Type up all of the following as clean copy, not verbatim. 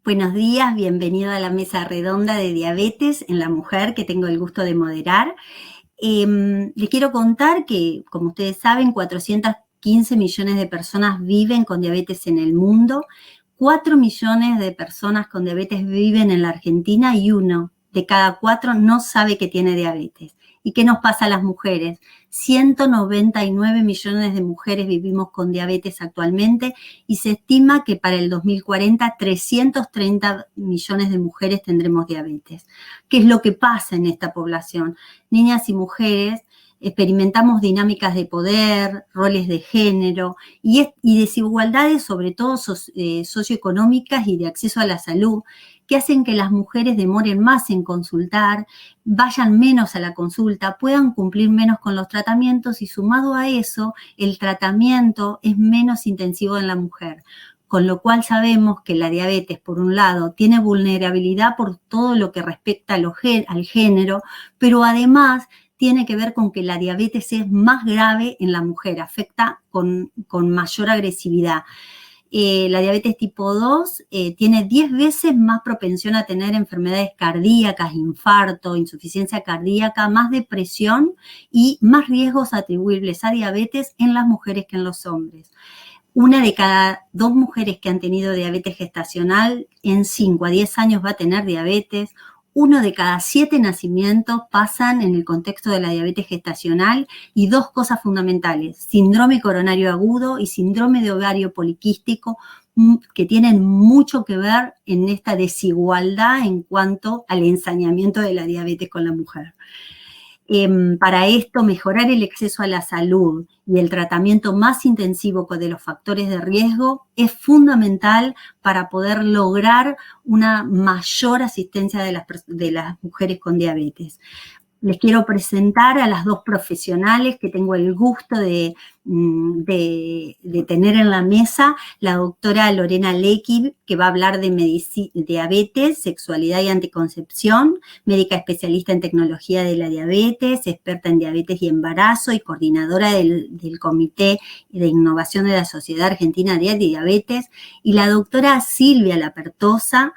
Buenos días, bienvenido a la mesa redonda de diabetes en la mujer que tengo el gusto de moderar. Les quiero contar que, como ustedes saben, 415 millones de personas viven con diabetes en el mundo, 4 millones de personas con diabetes viven en la Argentina y 1 de cada 4 no sabe que tiene diabetes. ¿Y qué nos pasa a las mujeres? 199 millones de mujeres vivimos con diabetes actualmente y se estima que para el 2040 330 millones de mujeres tendremos diabetes. ¿Qué es lo que pasa en esta población? Niñas y mujeres experimentamos dinámicas de poder, roles de género y desigualdades, sobre todo socioeconómicas y de acceso a la salud, que hacen que las mujeres demoren más en consultar, vayan menos a la consulta, puedan cumplir menos con los tratamientos y sumado a eso, el tratamiento es menos intensivo en la mujer. Con lo cual sabemos que la diabetes, por un lado, tiene vulnerabilidad por todo lo que respecta al género, pero además tiene que ver con que la diabetes es más grave en la mujer, afecta con mayor agresividad. La diabetes tipo 2 tiene 10 veces más propensión a tener enfermedades cardíacas, infarto, insuficiencia cardíaca, más depresión y más riesgos atribuibles a diabetes en las mujeres que en los hombres. 1 de cada 2 mujeres que han tenido diabetes gestacional en 5 a 10 años va a tener diabetes. 1 de cada 7 nacimientos pasan en el contexto de la diabetes gestacional y 2 cosas fundamentales, síndrome coronario agudo y síndrome de ovario poliquístico, que tienen mucho que ver en esta desigualdad en cuanto al ensañamiento de la diabetes con la mujer. Para esto, mejorar el acceso a la salud y el tratamiento más intensivo de los factores de riesgo es fundamental para poder lograr una mayor asistencia de las mujeres con diabetes. Les quiero presentar a las 2 profesionales que tengo el gusto de tener en la mesa, la doctora Lorena Leckib, que va a hablar de diabetes, sexualidad y anticoncepción, médica especialista en tecnología de la diabetes, experta en diabetes y embarazo y coordinadora del Comité de Innovación de la Sociedad Argentina de Diabetes, y la doctora Silvia Lapertosa,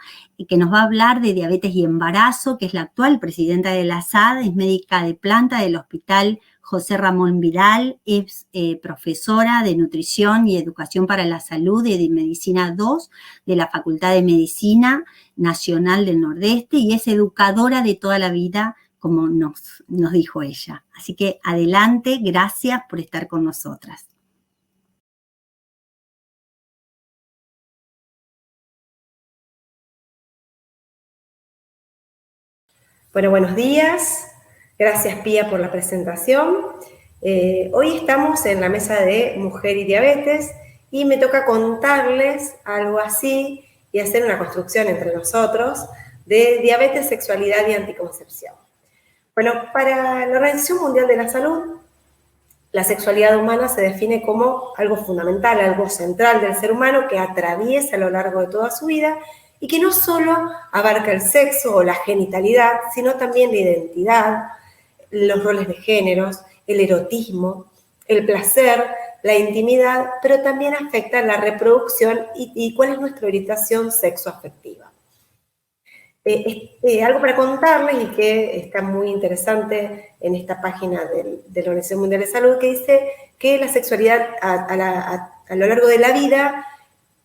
que nos va a hablar de diabetes y embarazo, que es la actual presidenta de la SAD, es médica de planta del Hospital José Ramón Vidal, es profesora de Nutrición y Educación para la Salud y de Medicina 2 de la Facultad de Medicina Nacional del Nordeste y es educadora de toda la vida, como nos dijo ella. Así que adelante, gracias por estar con nosotras. Bueno, buenos días. Gracias, Pía, por la presentación. Hoy estamos en la mesa de Mujer y Diabetes y me toca contarles algo así y hacer una construcción entre nosotros de diabetes, sexualidad y anticoncepción. Bueno, para la Organización Mundial de la Salud, la sexualidad humana se define como algo fundamental, algo central del ser humano que atraviesa a lo largo de toda su vida y que no solo abarca el sexo o la genitalidad, sino también la identidad, los roles de géneros, el erotismo, el placer, la intimidad, pero también afecta la reproducción y cuál es nuestra orientación sexoafectiva. Algo para contarles y que está muy interesante en esta página de la Organización Mundial de Salud, que dice que la sexualidad a lo largo de la vida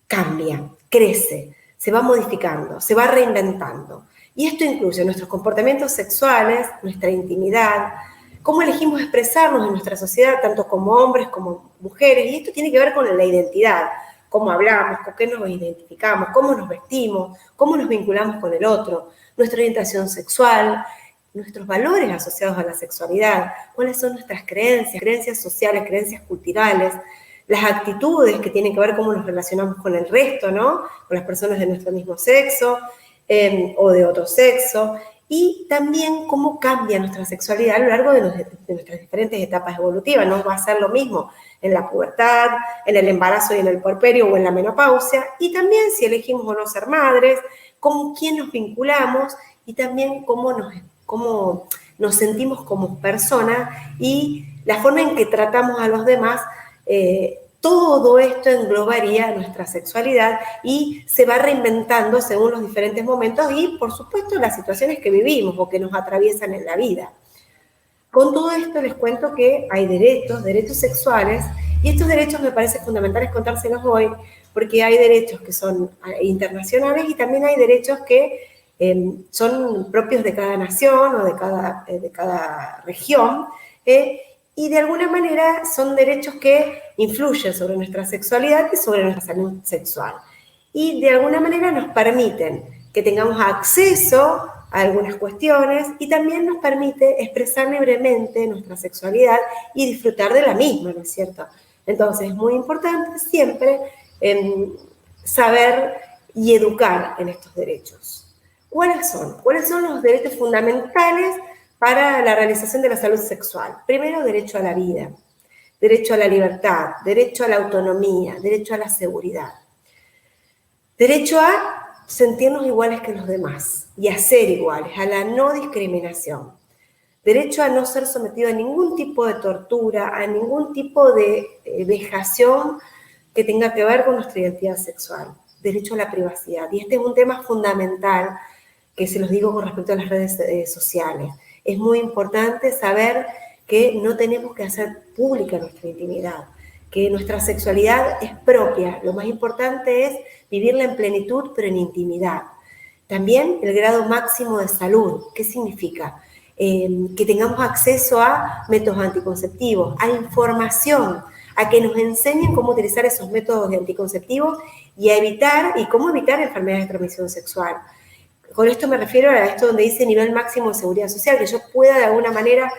cambia, crece, se va modificando, se va reinventando. Y esto incluye nuestros comportamientos sexuales, nuestra intimidad, cómo elegimos expresarnos en nuestra sociedad, tanto como hombres como mujeres, y esto tiene que ver con la identidad, cómo hablamos, con qué nos identificamos, cómo nos vestimos, cómo nos vinculamos con el otro, nuestra orientación sexual, nuestros valores asociados a la sexualidad, cuáles son nuestras creencias sociales, creencias culturales, las actitudes que tienen que ver cómo nos relacionamos con el resto, ¿no? Con las personas de nuestro mismo sexo o de otro sexo, y también cómo cambia nuestra sexualidad a lo largo de nuestras diferentes etapas evolutivas. No va a ser lo mismo en la pubertad, en el embarazo y en el puerperio o en la menopausia, y también si elegimos o no ser madres, con quién nos vinculamos y también cómo nos sentimos como personas y la forma en que tratamos a los demás todo esto englobaría nuestra sexualidad y se va reinventando según los diferentes momentos y, por supuesto, las situaciones que vivimos o que nos atraviesan en la vida. Con todo esto les cuento que hay derechos sexuales, y estos derechos me parece fundamentales contárselos hoy, porque hay derechos que son internacionales y también hay derechos que son propios de cada nación o de cada región, y de alguna manera son derechos que influyen sobre nuestra sexualidad y sobre nuestra salud sexual. Y de alguna manera nos permiten que tengamos acceso a algunas cuestiones y también nos permite expresar libremente nuestra sexualidad y disfrutar de la misma, ¿no es cierto? Entonces es muy importante siempre saber y educar en estos derechos. ¿Cuáles son? ¿Cuáles son los derechos fundamentales para la realización de la salud sexual? Primero, derecho a la vida, derecho a la libertad, derecho a la autonomía, derecho a la seguridad. Derecho a sentirnos iguales que los demás y a ser iguales, a la no discriminación. Derecho a no ser sometido a ningún tipo de tortura, a ningún tipo de vejación que tenga que ver con nuestra identidad sexual. Derecho a la privacidad. Y este es un tema fundamental que se los digo con respecto a las redes sociales. Es muy importante saber que no tenemos que hacer pública nuestra intimidad, que nuestra sexualidad es propia. Lo más importante es vivirla en plenitud, pero en intimidad. También el grado máximo de salud. ¿Qué significa? Que tengamos acceso a métodos anticonceptivos, a información, a que nos enseñen cómo utilizar esos métodos anticonceptivos y cómo evitar enfermedades de transmisión sexual. Con esto me refiero a esto donde dice nivel máximo de seguridad social, que yo pueda de alguna manera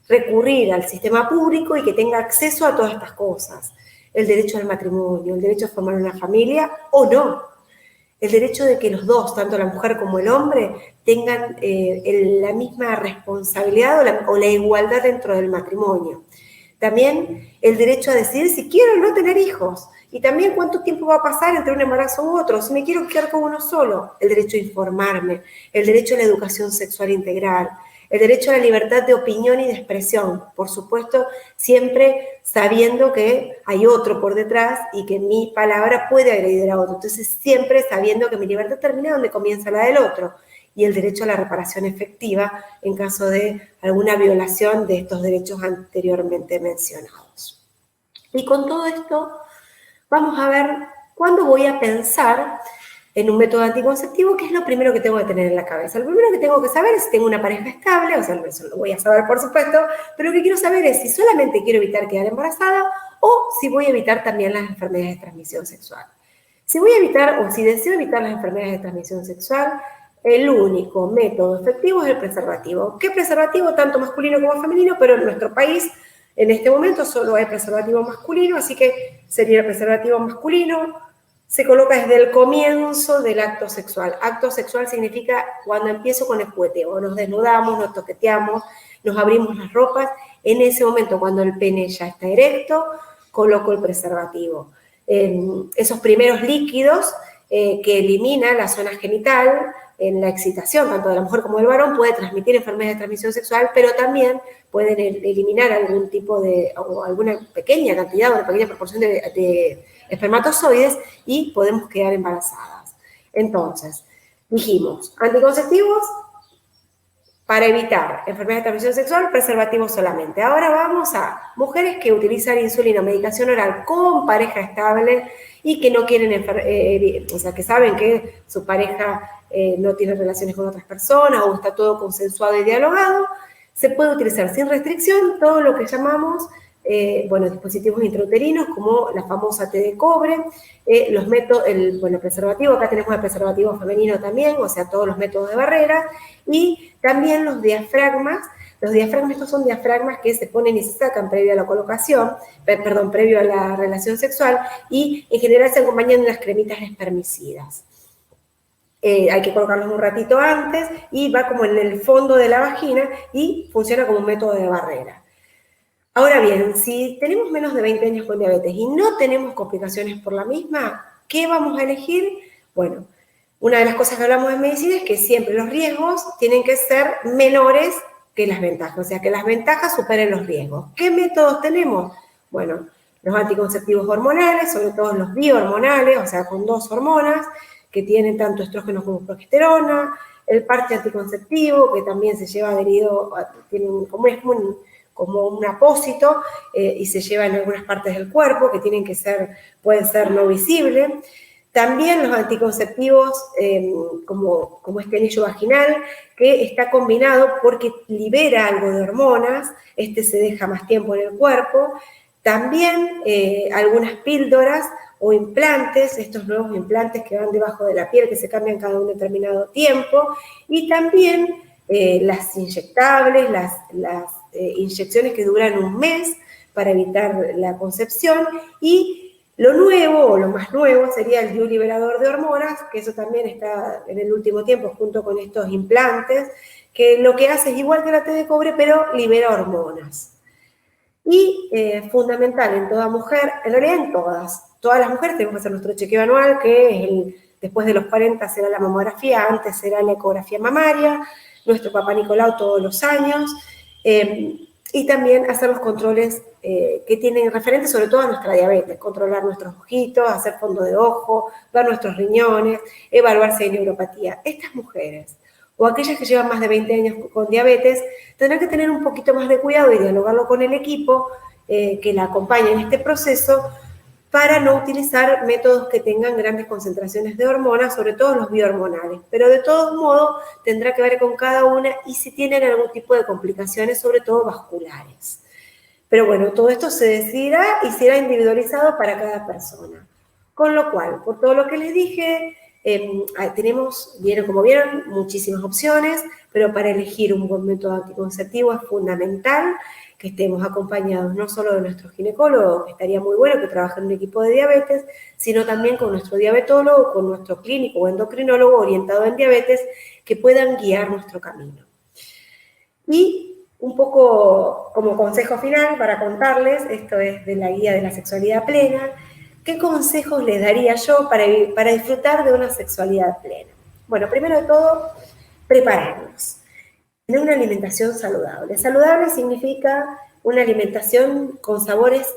recurrir al sistema público y que tenga acceso a todas estas cosas. El derecho al matrimonio, el derecho a formar una familia o no. El derecho de que los dos, tanto la mujer como el hombre, tengan la misma responsabilidad o la igualdad dentro del matrimonio. También el derecho a decidir si quiero o no tener hijos. Y también cuánto tiempo va a pasar entre un embarazo u otro, si me quiero quedar con uno solo. El derecho a informarme, el derecho a la educación sexual integral, el derecho a la libertad de opinión y de expresión, por supuesto, siempre sabiendo que hay otro por detrás y que mi palabra puede agredir a otro. Entonces, siempre sabiendo que mi libertad termina donde comienza la del otro. Y el derecho a la reparación efectiva en caso de alguna violación de estos derechos anteriormente mencionados. Y con todo esto, vamos a ver cuándo voy a pensar en un método anticonceptivo, ¿qué es lo primero que tengo que tener en la cabeza? Lo primero que tengo que saber es si tengo una pareja estable, o sea, eso lo voy a saber por supuesto, pero lo que quiero saber es si solamente quiero evitar quedar embarazada o si voy a evitar también las enfermedades de transmisión sexual. Si voy a evitar o si deseo evitar las enfermedades de transmisión sexual, el único método efectivo es el preservativo. ¿Qué preservativo? Tanto masculino como femenino, pero en nuestro país en este momento solo hay preservativo masculino, así que sería el preservativo masculino. Se coloca desde el comienzo del acto sexual. Acto sexual significa cuando empiezo con el jugueteo. Nos desnudamos, nos toqueteamos, nos abrimos las ropas. En ese momento, cuando el pene ya está erecto, coloco el preservativo. Esos primeros líquidos que elimina la zona genital en la excitación, tanto de la mujer como del varón, puede transmitir enfermedades de transmisión sexual, pero también pueden eliminar algún tipo de, o alguna pequeña cantidad o una pequeña proporción de espermatozoides y podemos quedar embarazadas. Entonces, dijimos, anticonceptivos para evitar enfermedades de transmisión sexual, preservativos solamente. Ahora vamos a mujeres que utilizan insulina o medicación oral con pareja estable y que no quieren, o sea, que saben que su pareja no tiene relaciones con otras personas o está todo consensuado y dialogado. Se puede utilizar sin restricción todo lo que llamamos dispositivos intrauterinos como la famosa T de cobre, el preservativo, acá tenemos el preservativo femenino también, o sea, todos los métodos de barrera, y también los diafragmas. Los diafragmas, estos son diafragmas que se ponen y se sacan previo a la colocación, previo a la relación sexual, y en general se acompañan de unas cremitas espermicidas. Hay que colocarlos un ratito antes y va como en el fondo de la vagina y funciona como un método de barrera. Ahora bien, si tenemos menos de 20 años con diabetes y no tenemos complicaciones por la misma, ¿qué vamos a elegir? Bueno, una de las cosas que hablamos en medicina es que siempre los riesgos tienen que ser menores que las ventajas, o sea, que las ventajas superen los riesgos. ¿Qué métodos tenemos? Bueno, los anticonceptivos hormonales, sobre todo los biohormonales, o sea, con 2 hormonas, que tienen tanto estrógeno como progesterona, el parche anticonceptivo, que también se lleva adherido, tiene como un apósito, y se lleva en algunas partes del cuerpo, que pueden ser no visibles. También los anticonceptivos, como este anillo vaginal, que está combinado porque libera algo de hormonas, se deja más tiempo en el cuerpo. También algunas píldoras o implantes, estos nuevos implantes que van debajo de la piel, que se cambian cada un determinado tiempo. Y también las inyectables, las inyecciones que duran un mes para evitar la concepción. Y lo nuevo, o lo más nuevo, sería el DIU liberador de hormonas, que eso también está en el último tiempo junto con estos implantes, que lo que hace es igual que la T de cobre, pero libera hormonas. Y fundamental en toda mujer, en realidad en todas las mujeres tenemos que hacer nuestro chequeo anual, que es después de los 40 será la mamografía, antes será la ecografía mamaria, nuestro Papá Nicolau todos los años, y también hacer los controles que tienen referente sobre todo a nuestra diabetes, controlar nuestros ojitos, hacer fondo de ojo, ver nuestros riñones, evaluar si hay neuropatía. Estas mujeres, o aquellas que llevan más de 20 años con diabetes, tendrán que tener un poquito más de cuidado y dialogarlo con el equipo que la acompaña en este proceso, para no utilizar métodos que tengan grandes concentraciones de hormonas, sobre todo los biohormonales. Pero de todos modos tendrá que ver con cada una y si tienen algún tipo de complicaciones, sobre todo vasculares. Pero bueno, todo esto se decidirá y será individualizado para cada persona. Con lo cual, por todo lo que les dije, como vieron, muchísimas opciones, pero para elegir un buen método anticonceptivo es fundamental que estemos acompañados no solo de nuestro ginecólogo, que estaría muy bueno que trabaje en un equipo de diabetes, sino también con nuestro diabetólogo, con nuestro clínico o endocrinólogo orientado en diabetes, que puedan guiar nuestro camino. Y un poco como consejo final para contarles, esto es de la guía de la sexualidad plena, ¿qué consejos les daría yo para disfrutar de una sexualidad plena? Bueno, primero de todo, prepararnos. Tener una alimentación saludable. Saludable significa una alimentación con sabores,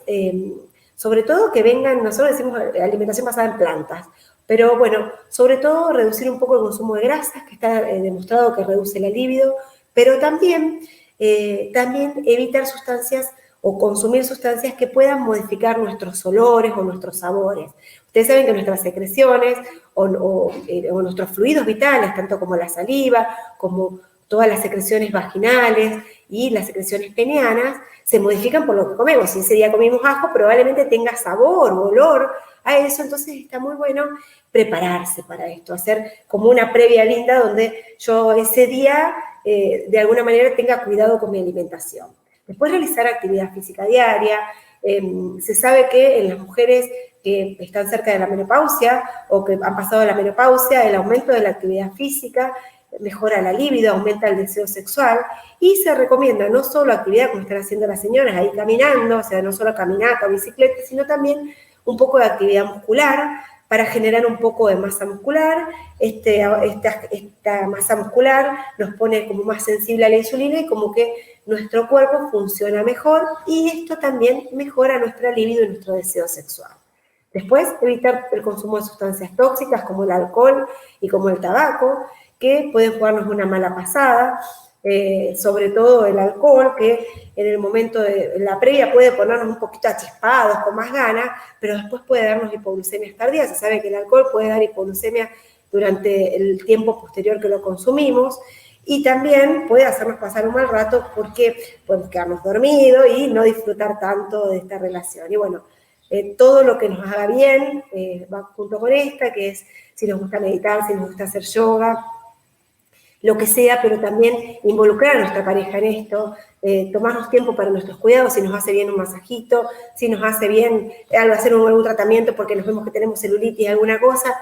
sobre todo que vengan, nosotros decimos alimentación basada en plantas, pero bueno, sobre todo reducir un poco el consumo de grasas, que está demostrado que reduce la libido, pero también evitar sustancias o consumir sustancias que puedan modificar nuestros olores o nuestros sabores. Ustedes saben que nuestras secreciones o nuestros fluidos vitales, tanto como la saliva, como todas las secreciones vaginales y las secreciones penianas, se modifican por lo que comemos. Si ese día comimos ajo, probablemente tenga sabor o olor a eso, entonces está muy bueno prepararse para esto, hacer como una previa linda donde yo ese día de alguna manera tenga cuidado con mi alimentación. Después realizar actividad física diaria. Se sabe que en las mujeres que están cerca de la menopausia o que han pasado la menopausia, el aumento de la actividad física mejora la libido, aumenta el deseo sexual, y se recomienda no solo actividad como están haciendo las señoras ahí caminando, o sea, no solo caminata o bicicleta, sino también un poco de actividad muscular para generar un poco de masa muscular. Esta masa muscular nos pone como más sensible a la insulina y como que nuestro cuerpo funciona mejor, y esto también mejora nuestra libido y nuestro deseo sexual. Después, evitar el consumo de sustancias tóxicas como el alcohol y como el tabaco, que pueden jugarnos una mala pasada, sobre todo el alcohol, que en el momento de la previa puede ponernos un poquito achispados, con más ganas, pero después puede darnos hipoglucemias tardías. Se sabe que el alcohol puede dar hipoglucemia durante el tiempo posterior que lo consumimos, y también puede hacernos pasar un mal rato porque podemos quedarnos dormidos y no disfrutar tanto de esta relación. Y bueno, todo lo que nos haga bien va junto con esta, que es si nos gusta meditar, si nos gusta hacer yoga, lo que sea, pero también involucrar a nuestra pareja en esto, tomarnos tiempo para nuestros cuidados, si nos hace bien un masajito, si nos hace bien hacer algún tratamiento porque nos vemos que tenemos celulitis, alguna cosa.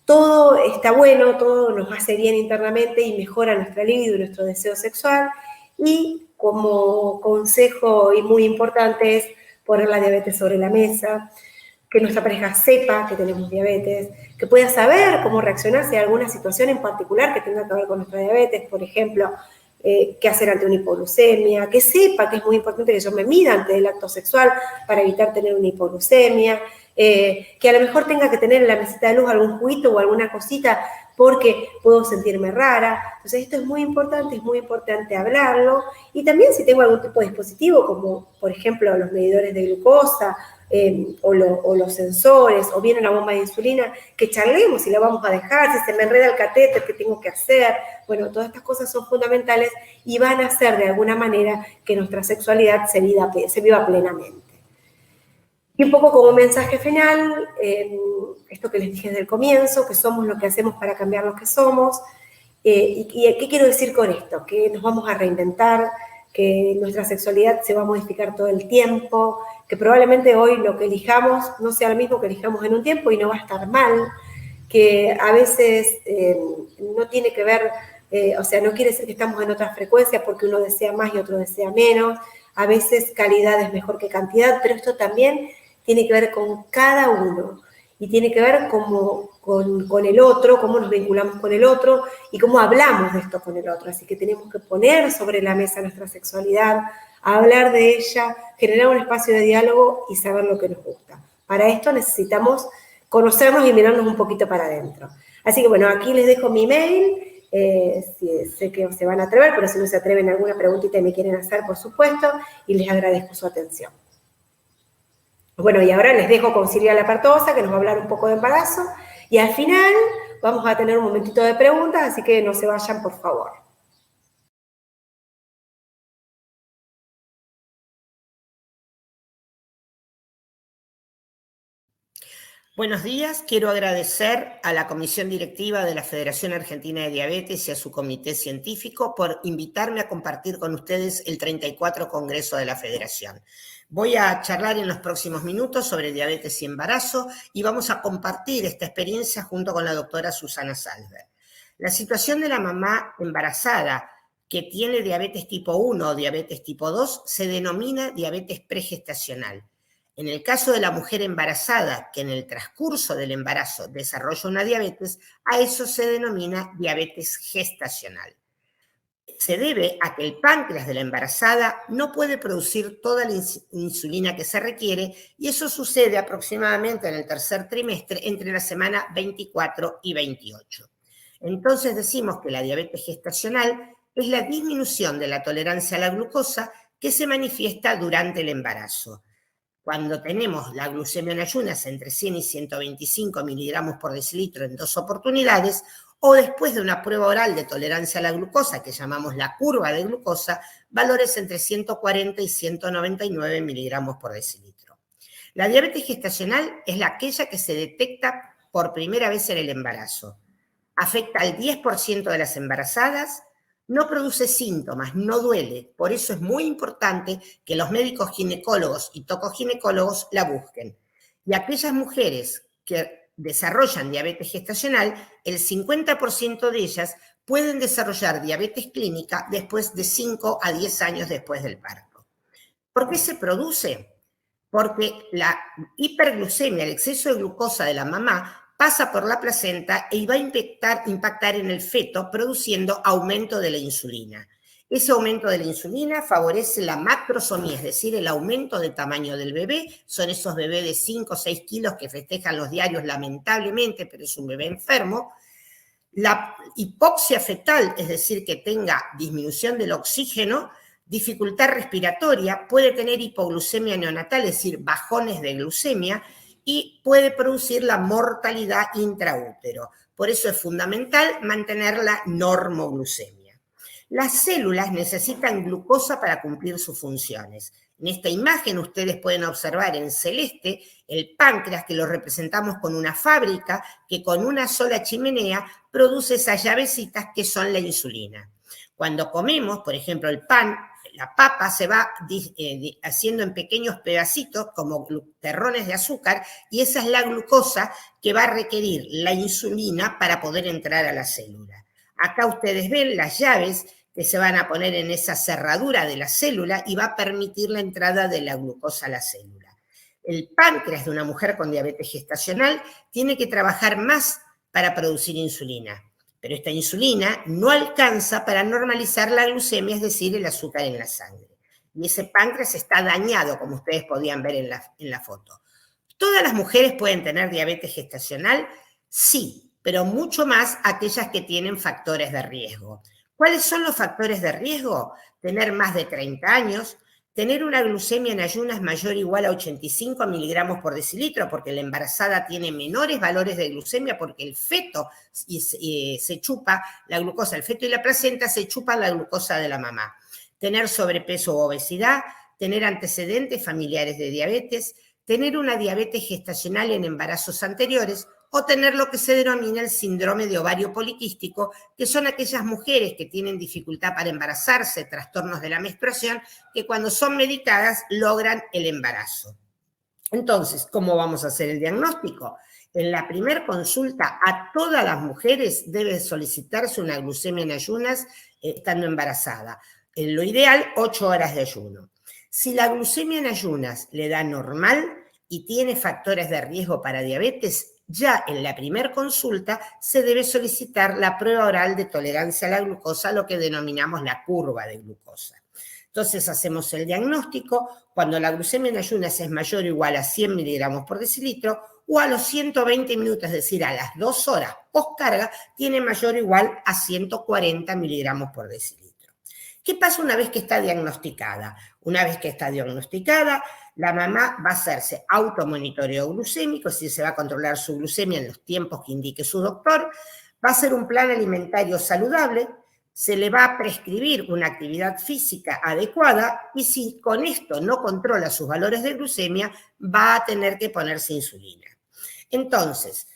Todo está bueno, todo nos hace bien internamente y mejora nuestra libido y nuestro deseo sexual. Y como consejo y muy importante es poner la diabetes sobre la mesa, que nuestra pareja sepa que tenemos diabetes, que pueda saber cómo reaccionar si hay alguna situación en particular que tenga que ver con nuestra diabetes. Por ejemplo, qué hacer ante una hipoglucemia, que sepa que es muy importante que yo me mida antes del acto sexual para evitar tener una hipoglucemia, que a lo mejor tenga que tener en la mesita de luz algún juguito o alguna cosita porque puedo sentirme rara. Entonces esto es muy importante hablarlo. Y también si tengo algún tipo de dispositivo, como por ejemplo los medidores de glucosa, o los sensores, o viene una bomba de insulina, que charlemos si la vamos a dejar, si se me enreda el catéter, qué tengo que hacer. Bueno, todas estas cosas son fundamentales y van a hacer de alguna manera que nuestra sexualidad se viva plenamente. Y un poco como mensaje final, esto que les dije desde el comienzo, que somos lo que hacemos para cambiar lo que somos. ¿Y qué quiero decir con esto? Que nos vamos a reinventar, que nuestra sexualidad se va a modificar todo el tiempo, que probablemente hoy lo que elijamos no sea lo mismo que elijamos en un tiempo y no va a estar mal, que a veces no tiene que ver, o sea, no quiere decir que estamos en otra frecuencia porque uno desea más y otro desea menos, a veces calidad es mejor que cantidad, pero esto también tiene que ver con cada uno y tiene que ver con el otro, cómo nos vinculamos con el otro y cómo hablamos de esto con el otro. Así que tenemos que poner sobre la mesa nuestra sexualidad, hablar de ella, generar un espacio de diálogo y saber lo que nos gusta. Para esto necesitamos conocernos y mirarnos un poquito para adentro. Así que bueno, aquí les dejo mi mail, sé que se van a atrever, pero si no se atreven a alguna preguntita y me quieren hacer, por supuesto, y les agradezco su atención. Bueno, y ahora les dejo con Silvia Lapartosa, que nos va a hablar un poco de embarazo, y al final vamos a tener un momentito de preguntas, así que no se vayan, por favor. Buenos días, quiero agradecer a la Comisión Directiva de la Federación Argentina de Diabetes y a su comité científico por invitarme a compartir con ustedes el 34 Congreso de la Federación. Voy a charlar en los próximos minutos sobre diabetes y embarazo y vamos a compartir esta experiencia junto con la doctora Susana Salver. La situación de la mamá embarazada que tiene diabetes tipo 1 o diabetes tipo 2 se denomina diabetes pregestacional. En el caso de la mujer embarazada que en el transcurso del embarazo desarrolla una diabetes, a eso se denomina diabetes gestacional. Se debe a que el páncreas de la embarazada no puede producir toda la insulina que se requiere y eso sucede aproximadamente en el tercer trimestre entre la semana 24 y 28. Entonces decimos que la diabetes gestacional es la disminución de la tolerancia a la glucosa que se manifiesta durante el embarazo. Cuando tenemos la glucemia en ayunas entre 100 y 125 miligramos por decilitro en 2 oportunidades, o después de una prueba oral de tolerancia a la glucosa, que llamamos la curva de glucosa, valores entre 140 y 199 miligramos por decilitro. La diabetes gestacional es aquella que se detecta por primera vez en el embarazo. Afecta al 10% de las embarazadas, no produce síntomas, no duele. Por eso es muy importante que los médicos ginecólogos y tocoginecólogos la busquen. Y aquellas mujeres que desarrollan diabetes gestacional, el 50% de ellas pueden desarrollar diabetes clínica después de 5 a 10 años después del parto. ¿Por qué se produce? Porque la hiperglucemia, el exceso de glucosa de la mamá, pasa por la placenta y va a impactar en el feto, produciendo aumento de la insulina. Ese aumento de la insulina favorece la macrosomía, es decir, el aumento de tamaño del bebé. Son esos bebés de 5 o 6 kilos que festejan los diarios lamentablemente, pero es un bebé enfermo. La hipoxia fetal, es decir, que tenga disminución del oxígeno, dificultad respiratoria, puede tener hipoglucemia neonatal, es decir, bajones de glucemia, y puede producir la mortalidad intraútero. Por eso es fundamental mantener la normoglucemia. Las células necesitan glucosa para cumplir sus funciones. En esta imagen ustedes pueden observar en celeste el páncreas, que lo representamos con una fábrica que con una sola chimenea produce esas llavecitas que son la insulina. Cuando comemos, por ejemplo, el pan, la papa se va haciendo en pequeños pedacitos como terrones de azúcar y esa es la glucosa que va a requerir la insulina para poder entrar a la célula. Acá ustedes ven las llaves que se van a poner en esa cerradura de la célula y va a permitir la entrada de la glucosa a la célula. El páncreas de una mujer con diabetes gestacional tiene que trabajar más para producir insulina. pero esta insulina no alcanza para normalizar la glucemia, es decir, el azúcar en la sangre. Y ese páncreas está dañado, como ustedes podían ver en la foto. ¿Todas las mujeres pueden tener diabetes gestacional? Sí, pero mucho más aquellas que tienen factores de riesgo. ¿Cuáles son los factores de riesgo? Tener más de 30 años, tener una glucemia en ayunas mayor o igual a 85 miligramos por decilitro, porque la embarazada tiene menores valores de glucemia, porque el feto se chupa la glucosa, el feto y la placenta se chupan la glucosa de la mamá. Tener sobrepeso o obesidad, tener antecedentes familiares de diabetes, tener una diabetes gestacional en embarazos anteriores, o tener lo que se denomina el síndrome de ovario poliquístico, que son aquellas mujeres que tienen dificultad para embarazarse, trastornos de la menstruación, que cuando son medicadas logran el embarazo. Entonces, ¿cómo vamos a hacer el diagnóstico? En la primera consulta a todas las mujeres debe solicitarse una glucemia en ayunas estando embarazada. En lo ideal, 8 horas de ayuno. Si la glucemia en ayunas le da normal y tiene factores de riesgo para diabetes, ya en la primera consulta se debe solicitar la prueba oral de tolerancia a la glucosa, lo que denominamos la curva de glucosa. Entonces hacemos el diagnóstico cuando la glucemia en ayunas es mayor o igual a 100 miligramos por decilitro o a los 120 minutos, es decir, a las 2 horas postcarga, tiene mayor o igual a 140 miligramos por decilitro. ¿Qué pasa una vez que está diagnosticada? Una vez que está diagnosticada, la mamá va a hacerse automonitoreo glucémico, es decir, se va a controlar su glucemia en los tiempos que indique su doctor, va a hacer un plan alimentario saludable, se le va a prescribir una actividad física adecuada y si con esto no controla sus valores de glucemia, va a tener que ponerse insulina. Entonces,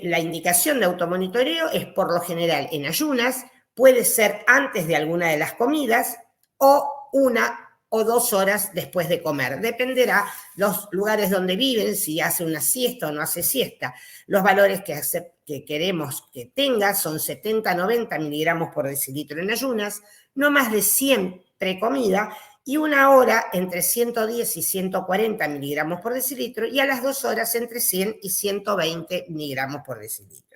la indicación de automonitoreo es por lo general en ayunas, puede ser antes de alguna de las comidas o 1 o 2 horas después de comer. Dependerá los lugares donde viven, si hace una siesta o no hace siesta. Los valores que queremos que tenga son 70-90 miligramos por decilitro en ayunas, no más de 100 precomida y 1 hora entre 110 y 140 miligramos por decilitro y a las 2 horas entre 100 y 120 miligramos por decilitro.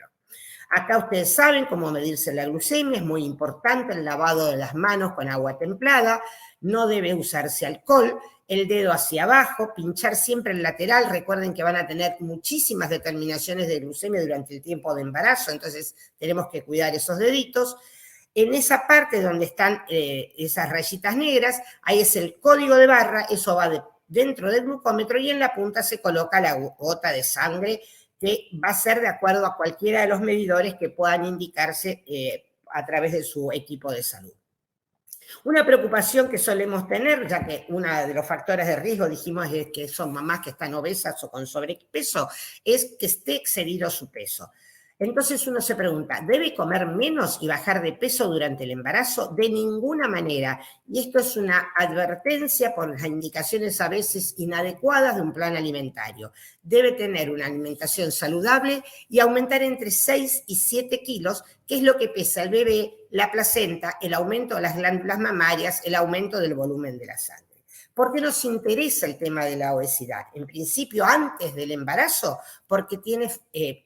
Acá ustedes saben cómo medirse la glucemia, es muy importante el lavado de las manos con agua templada, no debe usarse alcohol, el dedo hacia abajo, pinchar siempre el lateral, recuerden que van a tener muchísimas determinaciones de glucemia durante el tiempo de embarazo, entonces tenemos que cuidar esos deditos. En esa parte donde están esas rayitas negras, ahí es el código de barra, eso va dentro del glucómetro y en la punta se coloca la gota de sangre que va a ser de acuerdo a cualquiera de los medidores que puedan indicarse a través de su equipo de salud. Una preocupación que solemos tener, ya que uno de los factores de riesgo, dijimos, es que son mamás que están obesas o con sobrepeso, es que esté excedido su peso. Entonces uno se pregunta, ¿debe comer menos y bajar de peso durante el embarazo? De ninguna manera. Y esto es una advertencia por las indicaciones a veces inadecuadas de un plan alimentario. Debe tener una alimentación saludable y aumentar entre 6 y 7 kilos, que es lo que pesa el bebé, la placenta, el aumento de las glándulas mamarias, el aumento del volumen de la sangre. ¿Por qué nos interesa el tema de la obesidad? En principio, antes del embarazo, porque tiene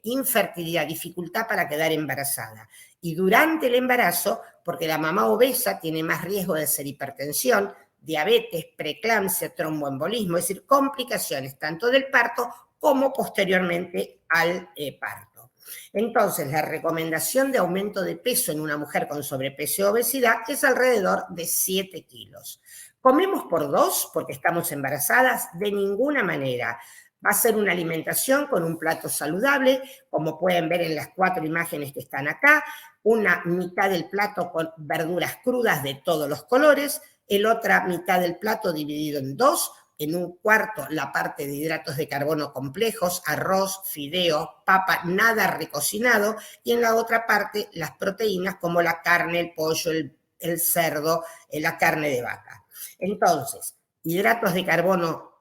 infertilidad, dificultad para quedar embarazada. Y durante el embarazo, porque la mamá obesa tiene más riesgo de hacer hipertensión, diabetes, preeclampsia, tromboembolismo, es decir, complicaciones tanto del parto como posteriormente al parto. Entonces, la recomendación de aumento de peso en una mujer con sobrepeso y obesidad es alrededor de 7 kilos. ¿Comemos por 2 porque estamos embarazadas? De ninguna manera. Va a ser una alimentación con un plato saludable, como pueden ver en las 4 imágenes que están acá, una mitad del plato con verduras crudas de todos los colores, la otra mitad del plato dividido en 2, en un cuarto la parte de hidratos de carbono complejos, arroz, fideo, papa, nada recocinado, y en la otra parte las proteínas como la carne, el pollo, el cerdo, la carne de vaca. Entonces, hidratos de carbono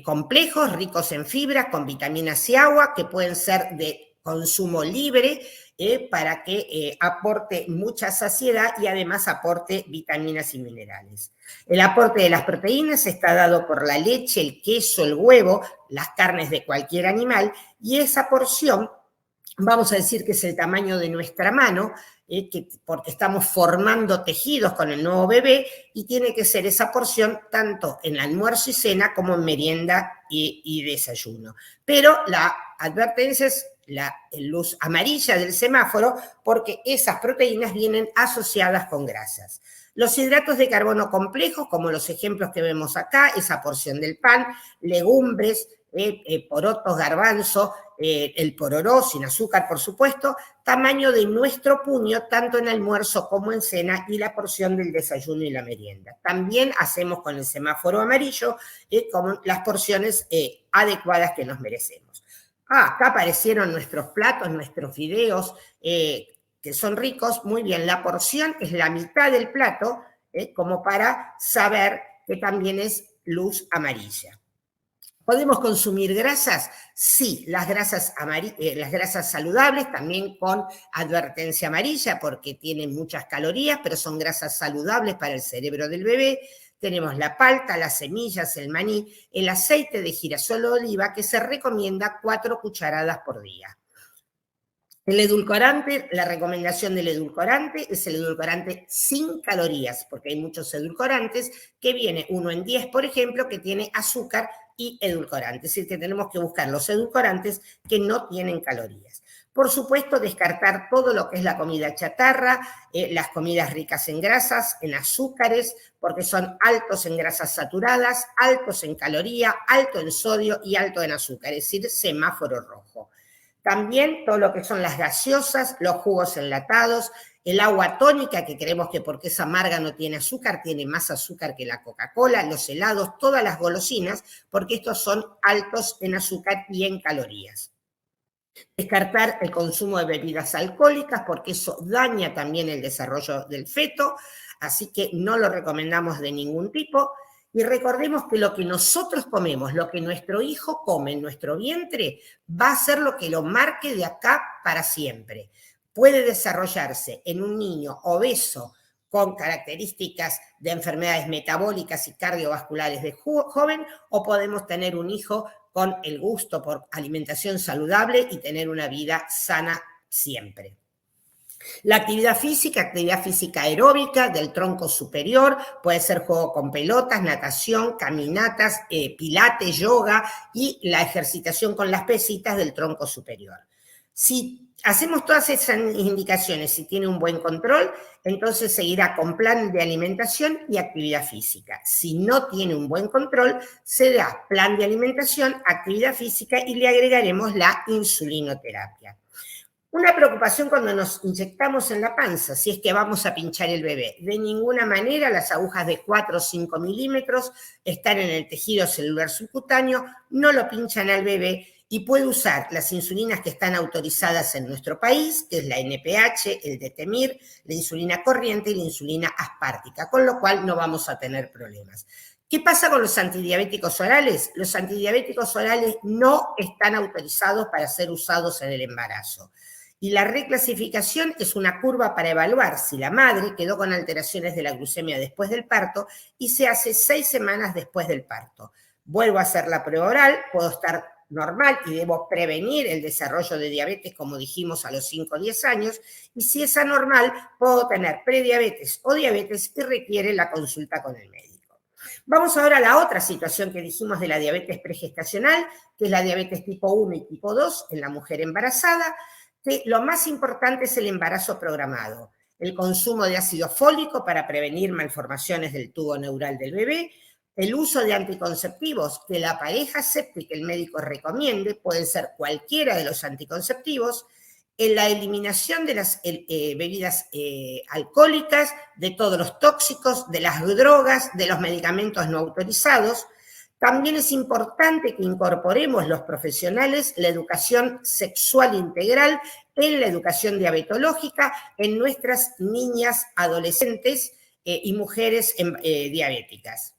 complejos, ricos en fibras, con vitaminas y agua, que pueden ser de consumo libre para que aporte mucha saciedad y además aporte vitaminas y minerales. El aporte de las proteínas está dado por la leche, el queso, el huevo, las carnes de cualquier animal, y esa porción vamos a decir que es el tamaño de nuestra mano, porque estamos formando tejidos con el nuevo bebé, y tiene que ser esa porción tanto en almuerzo y cena como en merienda y desayuno. Pero la advertencia es la luz amarilla del semáforo, porque esas proteínas vienen asociadas con grasas. Los hidratos de carbono complejos, como los ejemplos que vemos acá, esa porción del pan, legumbres, porotos, garbanzo, el pororó sin azúcar, por supuesto, tamaño de nuestro puño, tanto en almuerzo como en cena, y la porción del desayuno y la merienda. También hacemos con el semáforo amarillo como las porciones adecuadas que nos merecemos. Acá aparecieron nuestros platos, nuestros fideos, que son ricos. Muy bien, la porción es la mitad del plato, como para saber que también es luz amarilla. ¿Podemos consumir grasas? Sí, las grasas saludables, también con advertencia amarilla, porque tienen muchas calorías, pero son grasas saludables para el cerebro del bebé. Tenemos la palta, las semillas, el maní, el aceite de girasol o oliva, que se recomienda 4 cucharadas por día. El edulcorante, la recomendación del edulcorante es el edulcorante sin calorías, porque hay muchos edulcorantes, que viene 1 en 10, por ejemplo, que tiene azúcar y edulcorante. Es decir, que tenemos que buscar los edulcorantes que no tienen calorías. Por supuesto, descartar todo lo que es la comida chatarra, las comidas ricas en grasas, en azúcares, porque son altos en grasas saturadas, altos en caloría, alto en sodio y alto en azúcar, es decir, semáforo rojo. También todo lo que son las gaseosas, los jugos enlatados, el agua tónica, que creemos que porque es amarga no tiene azúcar, tiene más azúcar que la Coca-Cola, los helados, todas las golosinas, porque estos son altos en azúcar y en calorías. Descartar el consumo de bebidas alcohólicas, porque eso daña también el desarrollo del feto, así que no lo recomendamos de ningún tipo. Y recordemos que lo que nosotros comemos, lo que nuestro hijo come en nuestro vientre, va a ser lo que lo marque de acá para siempre. Puede desarrollarse en un niño obeso con características de enfermedades metabólicas y cardiovasculares de joven, o podemos tener un hijo con el gusto por alimentación saludable y tener una vida sana siempre. La actividad física aeróbica del tronco superior, puede ser juego con pelotas, natación, caminatas, pilates, yoga, y la ejercitación con las pesitas del tronco superior. Si hacemos todas esas indicaciones, si tiene un buen control, entonces seguirá con plan de alimentación y actividad física. Si no tiene un buen control, se da plan de alimentación, actividad física, y le agregaremos la insulinoterapia. Una preocupación cuando nos inyectamos en la panza, si es que vamos a pinchar el bebé. De ninguna manera las agujas de 4 o 5 milímetros están en el tejido celular subcutáneo, no lo pinchan al bebé, y puede usar las insulinas que están autorizadas en nuestro país, que es la NPH, el Detemir, la insulina corriente y la insulina aspártica, con lo cual no vamos a tener problemas. ¿Qué pasa con los antidiabéticos orales? Los antidiabéticos orales no están autorizados para ser usados en el embarazo. Y la reclasificación es una curva para evaluar si la madre quedó con alteraciones de la glucemia después del parto, y se hace 6 semanas después del parto. Vuelvo a hacer la prueba oral, puedo estar normal y debo prevenir el desarrollo de diabetes, como dijimos, a los 5 o 10 años, y si es anormal, puedo tener prediabetes o diabetes y requiere la consulta con el médico. Vamos ahora a la otra situación que dijimos de la diabetes pregestacional, que es la diabetes tipo 1 y tipo 2 en la mujer embarazada, que lo más importante es el embarazo programado, el consumo de ácido fólico para prevenir malformaciones del tubo neural del bebé, el uso de anticonceptivos que la pareja acepte y que el médico recomiende, pueden ser cualquiera de los anticonceptivos, en la eliminación de las bebidas alcohólicas, de todos los tóxicos, de las drogas, de los medicamentos no autorizados. También es importante que incorporemos los profesionales la educación sexual integral en la educación diabetológica en nuestras niñas, adolescentes y mujeres diabéticas.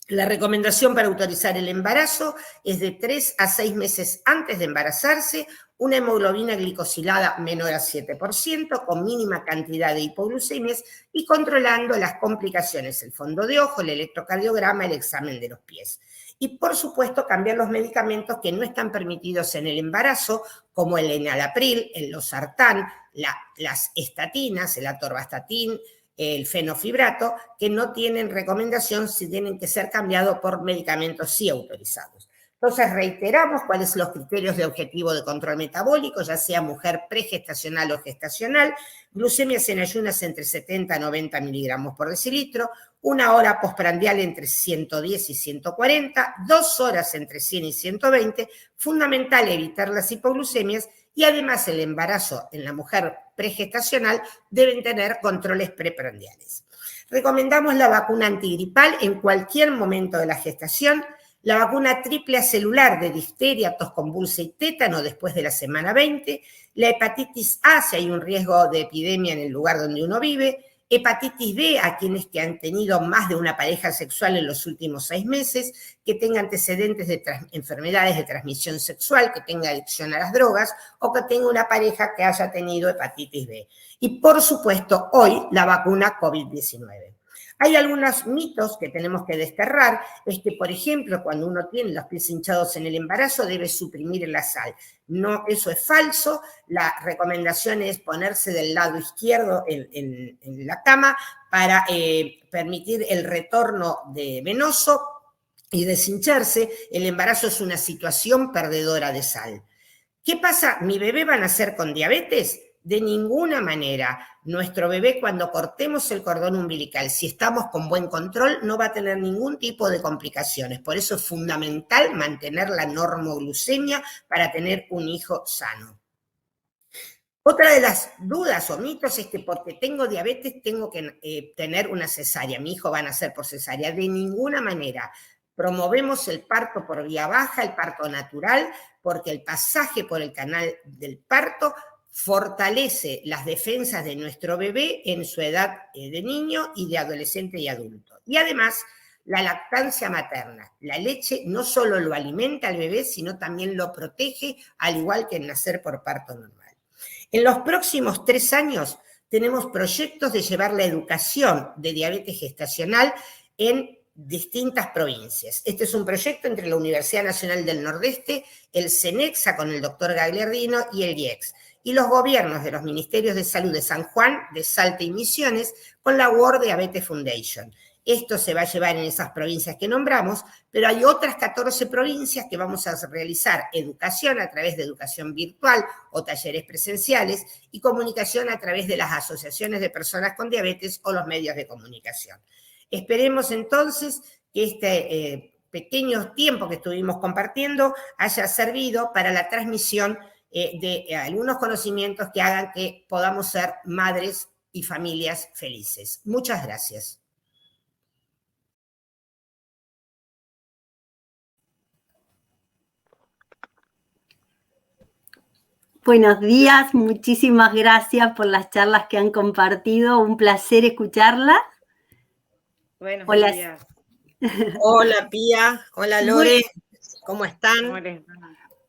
La recomendación para autorizar el embarazo es de 3 a 6 meses antes de embarazarse, una hemoglobina glicosilada menor a 7%, con mínima cantidad de hipoglucemias y controlando las complicaciones, el fondo de ojo, el electrocardiograma, el examen de los pies. Y, por supuesto, cambiar los medicamentos que no están permitidos en el embarazo, como el enalapril, el losartán, las estatinas, el atorvastatin, el fenofibrato, que no tienen recomendación si tienen que ser cambiados por medicamentos sí autorizados. Entonces, reiteramos cuáles son los criterios de objetivo de control metabólico, ya sea mujer pregestacional o gestacional, glucemias en ayunas entre 70 a 90 miligramos por decilitro, 1 hora postprandial entre 110 y 140, 2 horas entre 100 y 120, fundamental evitar las hipoglucemias y además el embarazo en la mujer pregestacional deben tener controles preprandiales. Recomendamos la vacuna antigripal en cualquier momento de la gestación, la vacuna triple celular de difteria, tos convulsa y tétano después de la semana 20, la hepatitis A si hay un riesgo de epidemia en el lugar donde uno vive, hepatitis B a quienes que han tenido más de una pareja sexual en los últimos 6 meses, que tenga antecedentes de enfermedades de transmisión sexual, que tenga adicción a las drogas o que tenga una pareja que haya tenido hepatitis B. Y por supuesto, hoy la vacuna COVID-19. Hay algunos mitos que tenemos que desterrar, es que, por ejemplo, cuando uno tiene los pies hinchados en el embarazo, debe suprimir la sal. No, eso es falso. La recomendación es ponerse del lado izquierdo en la cama para permitir el retorno venoso y deshincharse. El embarazo es una situación perdedora de sal. ¿Qué pasa? ¿Mi bebé va a nacer con diabetes? De ninguna manera. Nuestro bebé, cuando cortemos el cordón umbilical, si estamos con buen control, no va a tener ningún tipo de complicaciones. Por eso es fundamental mantener la normoglucemia para tener un hijo sano. Otra de las dudas o mitos es que porque tengo diabetes tengo que tener una cesárea. Mi hijo va a nacer por cesárea. De ninguna manera. Promovemos el parto por vía baja, el parto natural, porque el pasaje por el canal del parto fortalece las defensas de nuestro bebé en su edad de niño y de adolescente y adulto. Y además, la lactancia materna. La leche no solo lo alimenta al bebé, sino también lo protege, al igual que el nacer por parto normal. En los próximos 3 años tenemos proyectos de llevar la educación de diabetes gestacional en distintas provincias. Este es un proyecto entre la Universidad Nacional del Nordeste, el CENEXA con el doctor Gagliardino y el IEX, y los gobiernos de los Ministerios de Salud de San Juan, de Salta y Misiones, con la World Diabetes Foundation. Esto se va a llevar en esas provincias que nombramos, pero hay otras 14 provincias que vamos a realizar educación a través de educación virtual o talleres presenciales y comunicación a través de las asociaciones de personas con diabetes o los medios de comunicación. Esperemos entonces que este pequeño tiempo que estuvimos compartiendo haya servido para la transmisión de algunos conocimientos que hagan que podamos ser madres y familias felices. Muchas gracias. Buenos días, muchísimas gracias por las charlas que han compartido, un placer escucharlas. Buenos días. Hola Pía, hola Lore, ¿cómo están?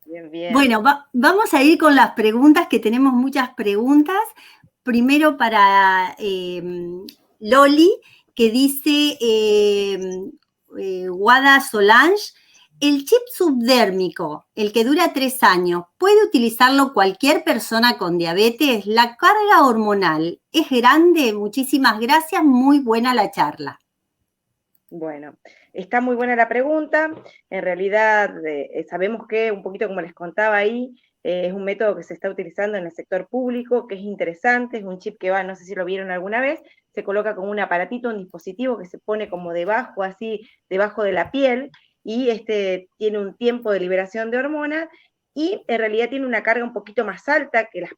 Bien, bien. Bueno, vamos a ir con las preguntas, que tenemos muchas preguntas. Primero para Loli, que dice Guada Solange, el chip subdérmico, el que dura 3 años, ¿puede utilizarlo cualquier persona con diabetes? La carga hormonal es grande. Muchísimas gracias, muy buena la charla. Bueno, está muy buena la pregunta. En realidad sabemos que, un poquito como les contaba ahí, es un método que se está utilizando en el sector público, que es interesante, es un chip que va, no sé si lo vieron alguna vez, se coloca como un aparatito, un dispositivo que se pone como debajo, así, debajo de la piel, y tiene un tiempo de liberación de hormonas, y en realidad tiene una carga un poquito más alta que las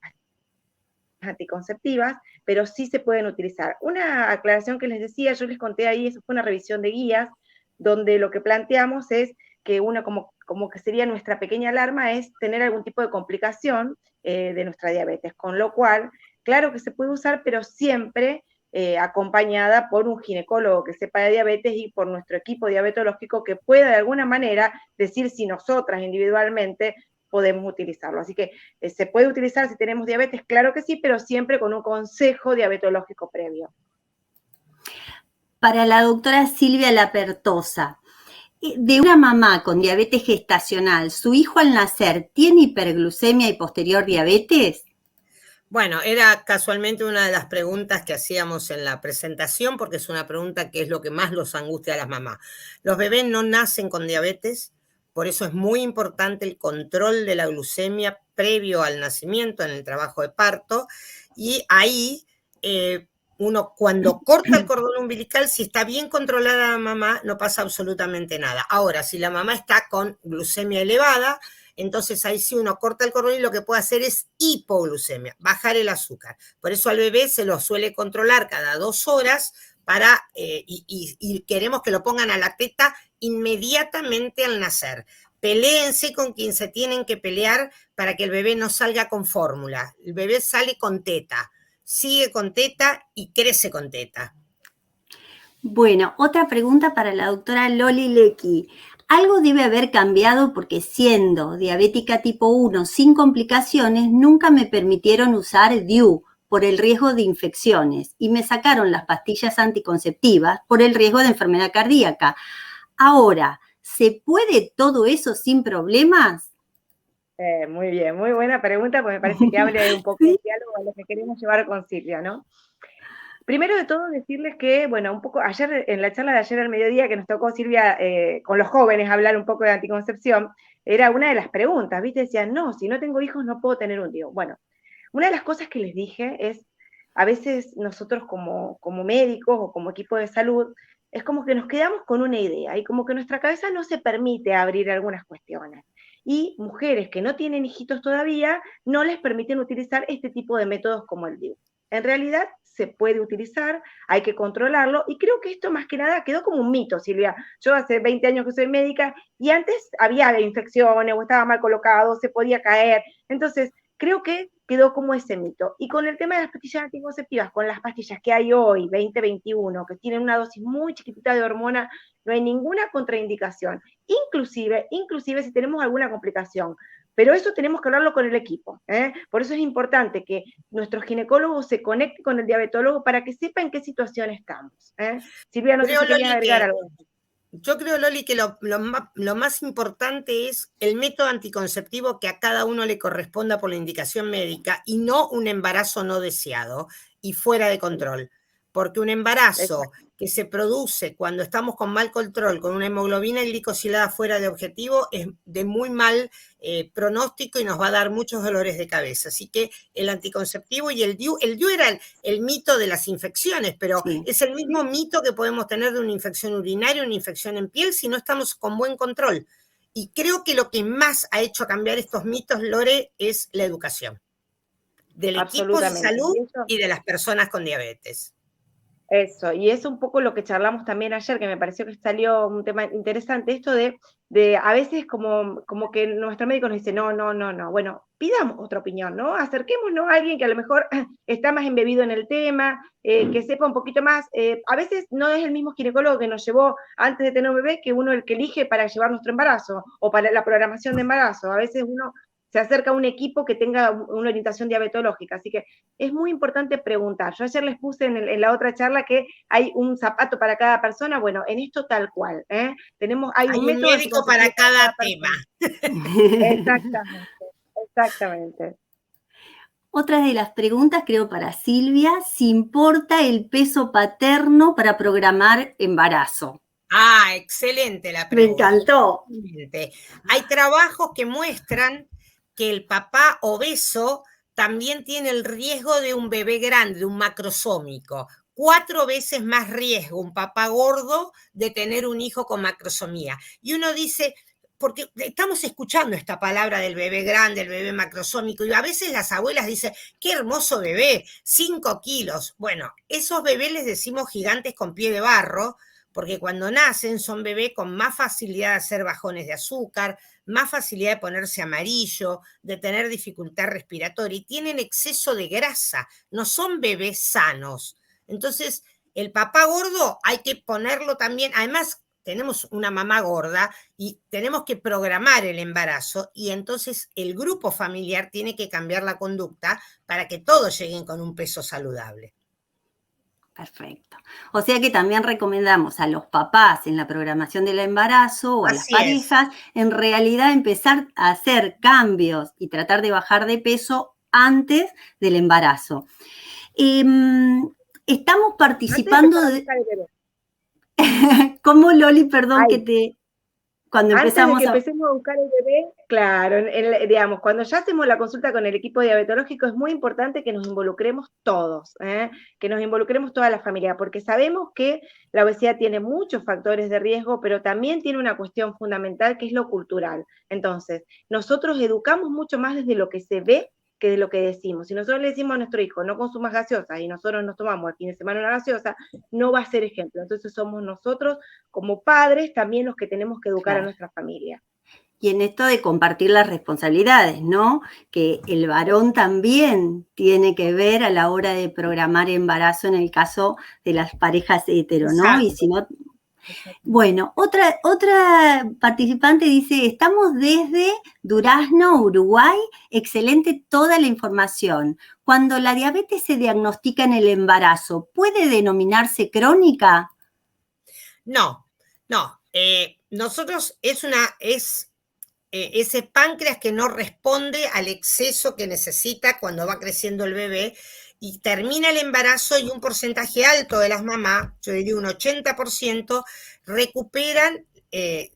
anticonceptivas, pero sí se pueden utilizar. Una aclaración que les decía, yo les conté ahí, eso fue una revisión de guías, donde lo que planteamos es que uno como que sería nuestra pequeña alarma es tener algún tipo de complicación de nuestra diabetes, con lo cual, claro que se puede usar, pero siempre acompañada por un ginecólogo que sepa de diabetes y por nuestro equipo diabetológico que pueda de alguna manera decir si nosotras individualmente podemos utilizarlo. Así que se puede utilizar si tenemos diabetes, claro que sí, pero siempre con un consejo diabetológico previo. Para la doctora Silvia Lapertosa, de una mamá con diabetes gestacional, ¿su hijo al nacer tiene hiperglucemia y posterior diabetes? Bueno, era casualmente una de las preguntas que hacíamos en la presentación, porque es una pregunta que es lo que más los angustia a las mamás. Los bebés no nacen con diabetes, por eso es muy importante el control de la glucemia previo al nacimiento en el trabajo de parto, y ahí uno cuando corta el cordón umbilical, si está bien controlada la mamá, no pasa absolutamente nada. Ahora, si la mamá está con glucemia elevada, entonces ahí sí uno corta el cordón y lo que puede hacer es hipoglucemia, bajar el azúcar. Por eso al bebé se lo suele controlar cada 2 horas y queremos que lo pongan a la teta inmediatamente al nacer. Peléense con quien se tienen que pelear para que el bebé no salga con fórmula. El bebé sale con teta, sigue con teta y crece con teta. Bueno, otra pregunta para la doctora Loli Lecky. Algo debe haber cambiado porque siendo diabética tipo 1 sin complicaciones, nunca me permitieron usar DIU por el riesgo de infecciones y me sacaron las pastillas anticonceptivas por el riesgo de enfermedad cardíaca. Ahora, ¿se puede todo eso sin problemas? Muy bien, muy buena pregunta, porque me parece que abre un poco el diálogo a lo que queremos llevar con Silvia, ¿no? Primero de todo, decirles que, bueno, un poco ayer, en la charla de ayer al mediodía que nos tocó Silvia con los jóvenes hablar un poco de anticoncepción, era una de las preguntas, ¿viste? Decían, no, si no tengo hijos no puedo tener un DIU. Bueno, una de las cosas que les dije es, a veces nosotros como médicos o como equipo de salud, es como que nos quedamos con una idea y como que nuestra cabeza no se permite abrir algunas cuestiones. Y mujeres que no tienen hijitos todavía no les permiten utilizar este tipo de métodos como el DIU. En realidad se puede utilizar, hay que controlarlo, y creo que esto más que nada quedó como un mito, Silvia. Yo hace 20 años que soy médica, y antes había infecciones, o estaba mal colocado, se podía caer, entonces creo que quedó como ese mito. Y con el tema de las pastillas anticonceptivas, con las pastillas que hay hoy, 2021, que tienen una dosis muy chiquitita de hormona, no hay ninguna contraindicación, inclusive si tenemos alguna complicación. Pero eso tenemos que hablarlo con el equipo, ¿eh? Por eso es importante que nuestros ginecólogos se conecten con el diabetólogo para que sepa en qué situación estamos, ¿eh? Silvia, no sé si querían agregar algo. Yo creo, Loli, que lo más importante es el método anticonceptivo que a cada uno le corresponda por la indicación médica y no un embarazo no deseado y fuera de control. Porque un embarazo que se produce cuando estamos con mal control, con una hemoglobina glicosilada fuera de objetivo, es de muy mal pronóstico y nos va a dar muchos dolores de cabeza. Así que el anticonceptivo y el DIU era el mito de las infecciones, pero sí, es el mismo mito que podemos tener de una infección urinaria, una infección en piel, si no estamos con buen control. Y creo que lo que más ha hecho cambiar estos mitos, Lore, es la educación del equipo de salud y de las personas con diabetes. Eso, y es un poco lo que charlamos también ayer, que me pareció que salió un tema interesante, esto de a veces como que nuestro médico nos dice, no, bueno, pidamos otra opinión, ¿no? Acerquémonos a alguien que a lo mejor está más embebido en el tema, que sepa un poquito más. A veces no es el mismo ginecólogo que nos llevó antes de tener un bebé que uno el que elige para llevar nuestro embarazo o para la programación de embarazo. A veces uno se acerca a un equipo que tenga una orientación diabetológica, así que es muy importante preguntar. Yo ayer les puse en la otra charla que hay un zapato para cada persona, bueno, en esto tal cual, ¿eh? Hay un médico para cada tema. Exactamente. Otra de las preguntas, creo, para Silvia, si importa el peso paterno para programar embarazo. Ah, excelente la pregunta. Me encantó. Hay trabajos que muestran que el papá obeso también tiene el riesgo de un bebé grande, de un macrosómico. 4 veces más riesgo un papá gordo de tener un hijo con macrosomía. Y uno dice, porque estamos escuchando esta palabra del bebé grande, el bebé macrosómico, y a veces las abuelas dicen, qué hermoso bebé, 5 kilos. Bueno, esos bebés les decimos gigantes con pie de barro, porque cuando nacen son bebés con más facilidad de hacer bajones de azúcar, más facilidad de ponerse amarillo, de tener dificultad respiratoria y tienen exceso de grasa, no son bebés sanos. Entonces, el papá gordo hay que ponerlo también, además tenemos una mamá gorda y tenemos que programar el embarazo y entonces el grupo familiar tiene que cambiar la conducta para que todos lleguen con un peso saludable. Perfecto. O sea que también recomendamos a los papás en la programación del embarazo o a las parejas, en realidad empezar a hacer cambios y tratar de bajar de peso antes del embarazo. Estamos participando de... ¿Cómo, Loli? Perdón. Cuando empezamos antes de que empecemos a buscar el bebé, claro, digamos, cuando ya hacemos la consulta con el equipo diabetológico es muy importante que nos involucremos todos, que nos involucremos toda la familia, porque sabemos que la obesidad tiene muchos factores de riesgo, pero también tiene una cuestión fundamental que es lo cultural. Entonces, nosotros educamos mucho más desde lo que se ve que de lo que decimos. Si nosotros le decimos a nuestro hijo, no consumas gaseosas, y nosotros nos tomamos el fin de semana una gaseosa, no va a ser ejemplo. Entonces somos nosotros, como padres, también los que tenemos que educar a nuestra familia. Y en esto de compartir las responsabilidades, ¿no? Que el varón también tiene que ver a la hora de programar embarazo en el caso de las parejas hetero, ¿no? Exacto. Y si no... Bueno, otra participante dice, estamos desde Durazno, Uruguay, excelente toda la información. Cuando la diabetes se diagnostica en el embarazo, ¿puede denominarse crónica? No. Nosotros ese páncreas que no responde al exceso que necesita cuando va creciendo el bebé y termina el embarazo y un porcentaje alto de las mamás, yo diría un 80%, recuperan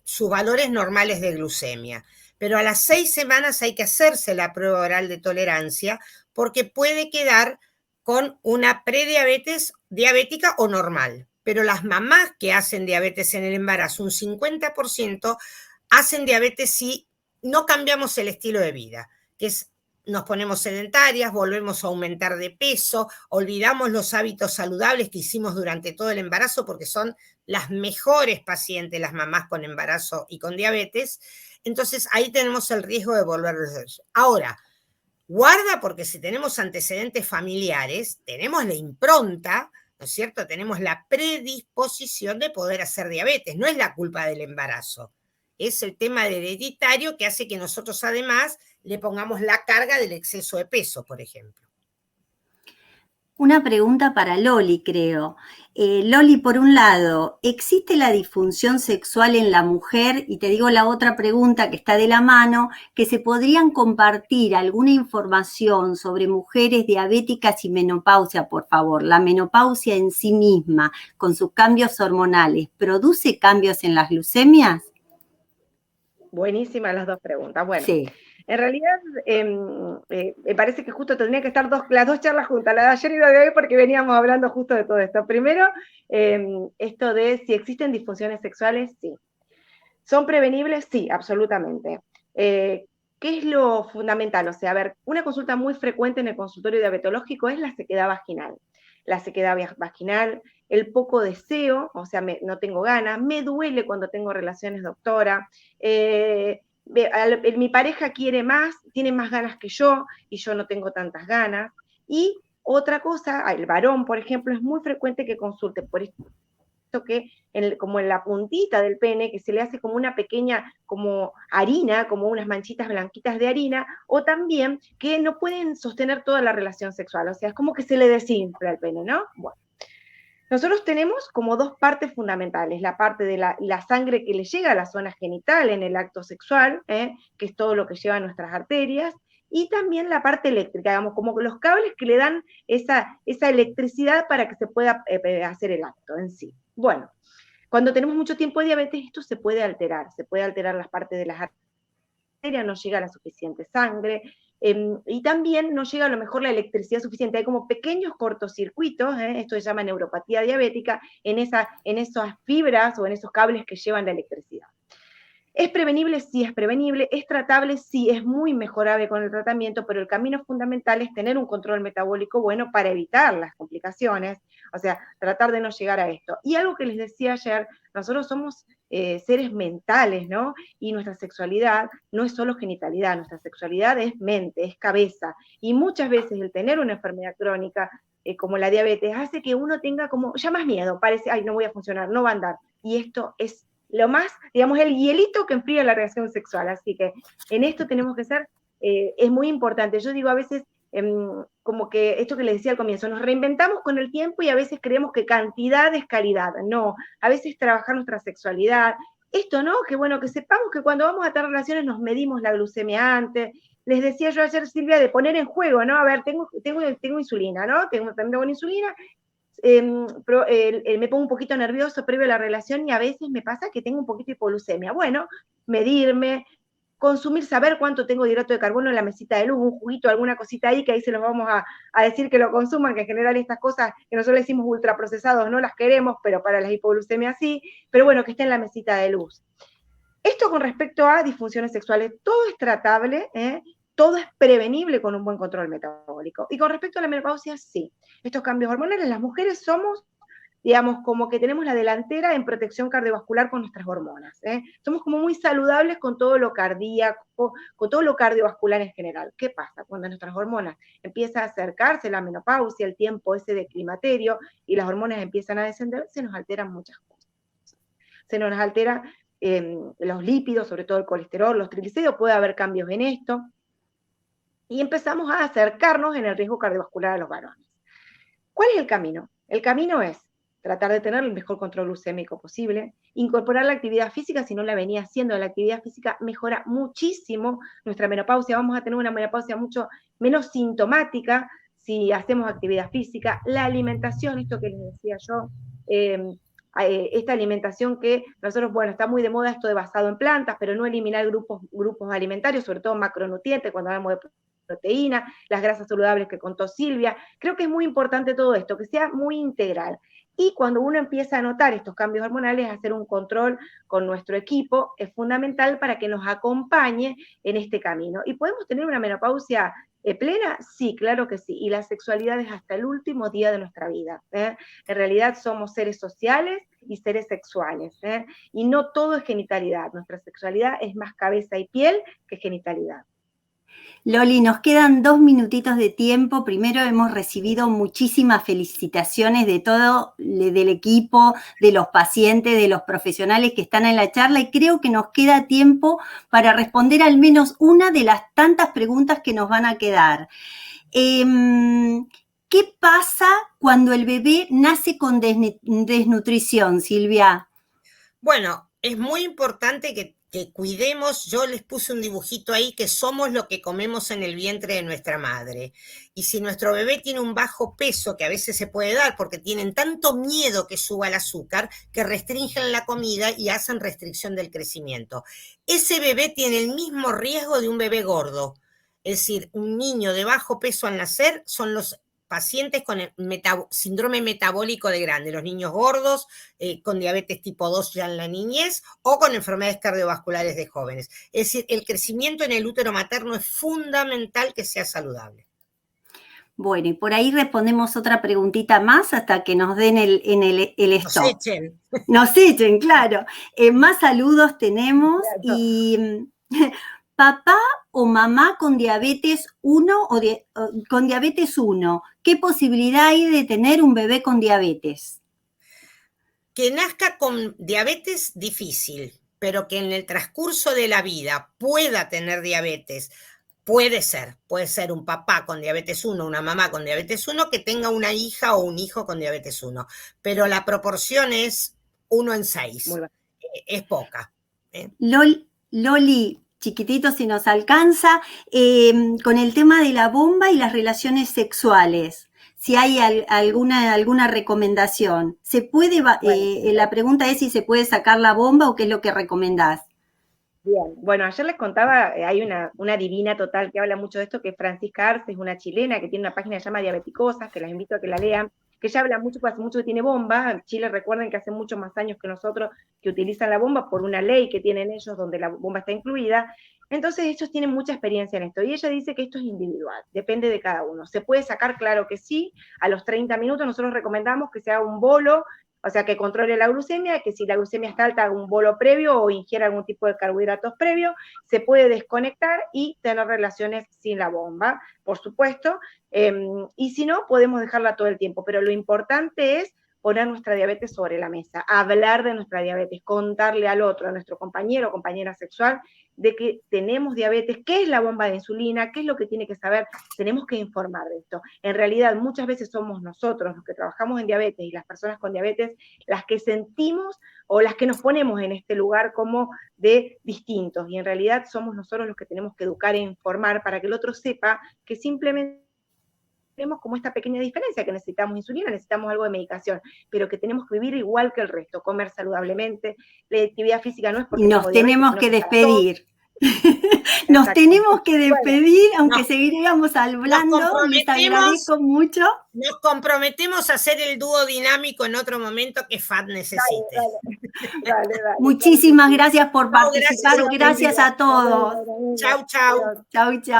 sus valores normales de glucemia. Pero a las 6 semanas hay que hacerse la prueba oral de tolerancia porque puede quedar con una prediabetes diabética o normal. Pero las mamás que hacen diabetes en el embarazo, un 50%, hacen diabetes si no cambiamos el estilo de vida, que es nos ponemos sedentarias, volvemos a aumentar de peso, olvidamos los hábitos saludables que hicimos durante todo el embarazo porque son las mejores pacientes, las mamás con embarazo y con diabetes. Entonces ahí tenemos el riesgo de volver a eso. Ahora, guarda porque si tenemos antecedentes familiares, tenemos la impronta, ¿no es cierto? Tenemos la predisposición de poder hacer diabetes, no es la culpa del embarazo. Es el tema hereditario que hace que nosotros además le pongamos la carga del exceso de peso, por ejemplo. Una pregunta para Loli, creo. Loli, por un lado, ¿existe la disfunción sexual en la mujer? Y te digo la otra pregunta que está de la mano, que se podrían compartir alguna información sobre mujeres diabéticas y menopausia, por favor. La menopausia en sí misma, con sus cambios hormonales, ¿produce cambios en las glucemias? Buenísimas las dos preguntas. Bueno, sí. En realidad me parece que justo tendría que estar las dos charlas juntas, la de ayer y la de hoy, porque veníamos hablando justo de todo esto. Primero, esto de si existen disfunciones sexuales, sí. ¿Son prevenibles? Sí, absolutamente. ¿Qué es lo fundamental? O sea, a ver, una consulta muy frecuente en el consultorio diabetológico es la sequedad vaginal. La sequedad vaginal, el poco deseo, o sea, no tengo ganas, me duele cuando tengo relaciones, doctora, mi pareja quiere más, tiene más ganas que yo, y yo no tengo tantas ganas. Y otra cosa, el varón, por ejemplo, es muy frecuente que consulte, por esto que como en la puntita del pene, que se le hace como una pequeña, como harina, como unas manchitas blanquitas de harina, o también que no pueden sostener toda la relación sexual, o sea, es como que se le desinfla el pene, ¿no? Bueno. Nosotros tenemos como dos partes fundamentales, la parte de la sangre que le llega a la zona genital en el acto sexual, que es todo lo que lleva a nuestras arterias, y también la parte eléctrica, digamos, como los cables que le dan esa electricidad para que se pueda hacer el acto en sí. Bueno, cuando tenemos mucho tiempo de diabetes, esto se puede alterar las partes de las arterias, no llega la suficiente sangre, y también no llega a lo mejor la electricidad suficiente. Hay como pequeños cortocircuitos, esto se llama neuropatía diabética, en esas fibras o en esos cables que llevan la electricidad. ¿Es prevenible? Sí, es prevenible. ¿Es tratable? Sí, es muy mejorable con el tratamiento, pero el camino fundamental es tener un control metabólico bueno para evitar las complicaciones, o sea, tratar de no llegar a esto. Y algo que les decía ayer, nosotros somos seres mentales, ¿no? Y nuestra sexualidad no es solo genitalidad, nuestra sexualidad es mente, es cabeza. Y muchas veces el tener una enfermedad crónica como la diabetes, hace que uno tenga como ya más miedo, parece, ay, no voy a funcionar, no va a andar. Y esto es lo más, digamos, el hielito que enfría la relación sexual. Así que en esto tenemos que ser, es muy importante. Yo digo a veces, como que esto que les decía al comienzo, nos reinventamos con el tiempo y a veces creemos que cantidad es calidad. No, a veces trabajar nuestra sexualidad. Esto, ¿no? Que bueno, que sepamos que cuando vamos a tener relaciones nos medimos la glucemia antes. Les decía yo ayer, Silvia, de poner en juego, ¿no? A ver, tengo insulina, ¿no? También tengo insulina, me pongo un poquito nervioso previo a la relación y a veces me pasa que tengo un poquito de hipoglucemia. Bueno, medirme, consumir, saber cuánto tengo de hidrato de carbono en la mesita de luz, un juguito, alguna cosita ahí, que ahí se los vamos a decir que lo consuman, que en general estas cosas que nosotros decimos ultraprocesados no las queremos, pero para las hipoglucemias sí, pero bueno, que esté en la mesita de luz. Esto con respecto a disfunciones sexuales, todo es tratable, todo es prevenible con un buen control metabólico. Y con respecto a la menopausia, sí. Estos cambios hormonales, las mujeres somos, digamos, como que tenemos la delantera en protección cardiovascular con nuestras hormonas. Somos como muy saludables con todo lo cardíaco, con todo lo cardiovascular en general. ¿Qué pasa? Cuando nuestras hormonas empiezan a acercarse la menopausia, el tiempo ese de climaterio, y las hormonas empiezan a descender, se nos alteran muchas cosas. Se nos altera los lípidos, sobre todo el colesterol, los triglicéridos, puede haber cambios en esto, y empezamos a acercarnos en el riesgo cardiovascular a los varones. ¿Cuál es el camino? El camino es tratar de tener el mejor control glucémico posible, incorporar la actividad física, si no la venía haciendo, la actividad física mejora muchísimo nuestra menopausia, vamos a tener una menopausia mucho menos sintomática si hacemos actividad física, la alimentación, esto que les decía yo, esta alimentación que nosotros, bueno, está muy de moda esto de basado en plantas, pero no eliminar grupos alimentarios, sobre todo macronutrientes, cuando hablamos de proteína, las grasas saludables que contó Silvia. Creo que es muy importante todo esto, que sea muy integral. Y cuando uno empieza a notar estos cambios hormonales, hacer un control con nuestro equipo es fundamental para que nos acompañe en este camino. ¿Y podemos tener una menopausia plena? Sí, claro que sí. Y la sexualidad es hasta el último día de nuestra vida. En realidad somos seres sociales y seres sexuales. Y no todo es genitalidad. Nuestra sexualidad es más cabeza y piel que genitalidad. Loli, nos quedan 2 minutitos de tiempo. Primero, hemos recibido muchísimas felicitaciones de todo, del equipo, de los pacientes, de los profesionales que están en la charla, y creo que nos queda tiempo para responder al menos una de las tantas preguntas que nos van a quedar. ¿Qué pasa cuando el bebé nace con desnutrición, Silvia? Bueno, es muy importante que cuidemos, yo les puse un dibujito ahí, que somos lo que comemos en el vientre de nuestra madre. Y si nuestro bebé tiene un bajo peso, que a veces se puede dar porque tienen tanto miedo que suba el azúcar, que restringen la comida y hacen restricción del crecimiento. Ese bebé tiene el mismo riesgo de un bebé gordo. Es decir, un niño de bajo peso al nacer son los pacientes con el síndrome metabólico de grande, los niños gordos, con diabetes tipo 2 ya en la niñez, o con enfermedades cardiovasculares de jóvenes. Es decir, el crecimiento en el útero materno es fundamental que sea saludable. Bueno, y por ahí respondemos otra preguntita más hasta que nos den el stop. Nos echen. Nos echen, claro. Más saludos tenemos. Claro. Y papá o mamá con diabetes 1 con diabetes 1, ¿qué posibilidad hay de tener un bebé con diabetes? Que nazca con diabetes, difícil, pero que en el transcurso de la vida pueda tener diabetes, puede ser un papá con diabetes 1, una mamá con diabetes 1, que tenga una hija o un hijo con diabetes 1, pero la proporción es 1 en 6, es poca. Loli, chiquitito si nos alcanza, con el tema de la bomba y las relaciones sexuales, si hay alguna recomendación. ¿Se puede, la pregunta es si se puede sacar la bomba o qué es lo que recomendás? Bien, bueno, ayer les contaba, hay una divina total que habla mucho de esto, que es Francisca Arce, es una chilena que tiene una página que se llama Diabeticosas, que las invito a que la lean, que ella habla mucho, hace mucho que tiene bomba. En Chile recuerden que hace muchos más años que nosotros que utilizan la bomba por una ley que tienen ellos donde la bomba está incluida. Entonces ellos tienen mucha experiencia en esto, y ella dice que esto es individual, depende de cada uno. ¿Se puede sacar? Claro que sí, a los 30 minutos nosotros recomendamos que se haga un bolo O sea, que controle la glucemia, que si la glucemia está alta, haga un bolo previo o ingiera algún tipo de carbohidratos previo, se puede desconectar y tener relaciones sin la bomba, por supuesto, y si no, podemos dejarla todo el tiempo, pero lo importante es poner nuestra diabetes sobre la mesa, hablar de nuestra diabetes, contarle al otro, a nuestro compañero o compañera sexual, de que tenemos diabetes, qué es la bomba de insulina, qué es lo que tiene que saber, tenemos que informar de esto. En realidad, muchas veces somos nosotros, los que trabajamos en diabetes y las personas con diabetes, las que sentimos o las que nos ponemos en este lugar como de distintos, y en realidad somos nosotros los que tenemos que educar e informar para que el otro sepa que simplemente tenemos como esta pequeña diferencia, que necesitamos insulina, necesitamos algo de medicación, pero que tenemos que vivir igual que el resto, comer saludablemente, la actividad física no es porque... Nos tenemos que despedir. Nos tenemos que despedir, aunque seguiríamos hablando, les agradezco mucho. Nos comprometemos a hacer el dúo dinámico en otro momento que FAD necesite. Dale, Muchísimas gracias por participar, gracias a todos. Chau, chau. Chau, chau.